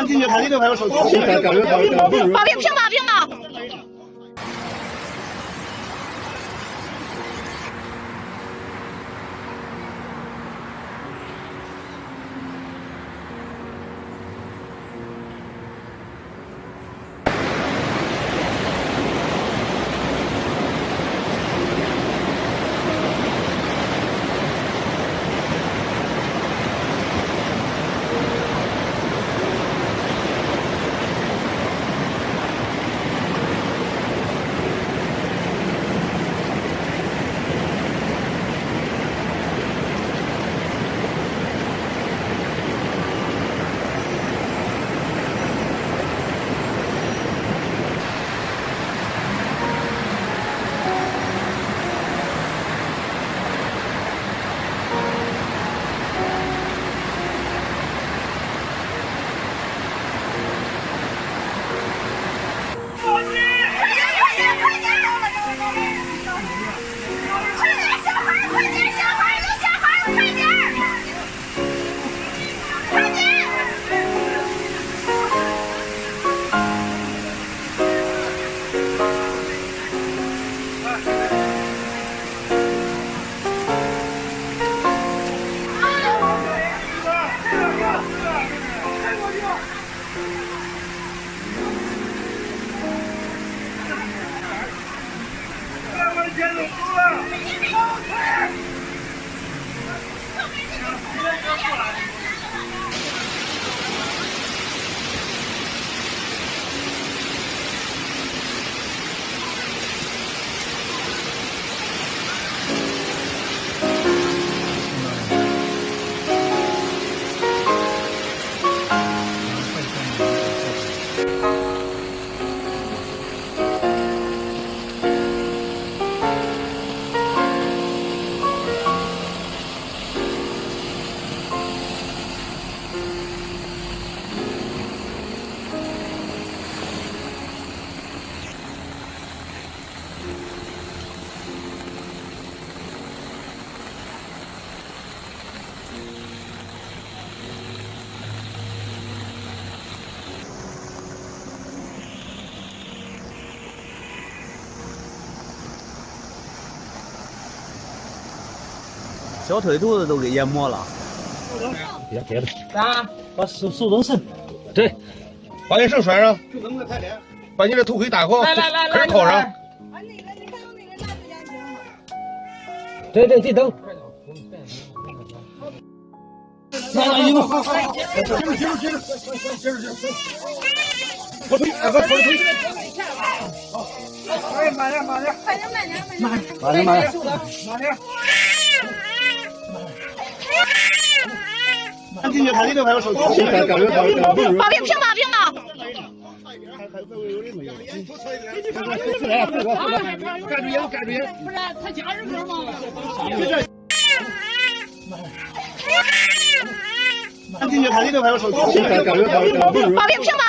进去看里头还有手机。保平平保平了。 小腿肚子都给淹没了。别的啊！把手动绳，对，把你绳拴上，就这么个抬脸，把你的头盔打好，来，开始扣上。啊，那个你看有那个拿着眼镜吗？对，这等。来，一路，接着，我腿，我腿。哎，慢点，快点，进去看里头还有手机。保平平保平了。盖住眼。不是他家人哥吗？进去看里头还有手机。保平平保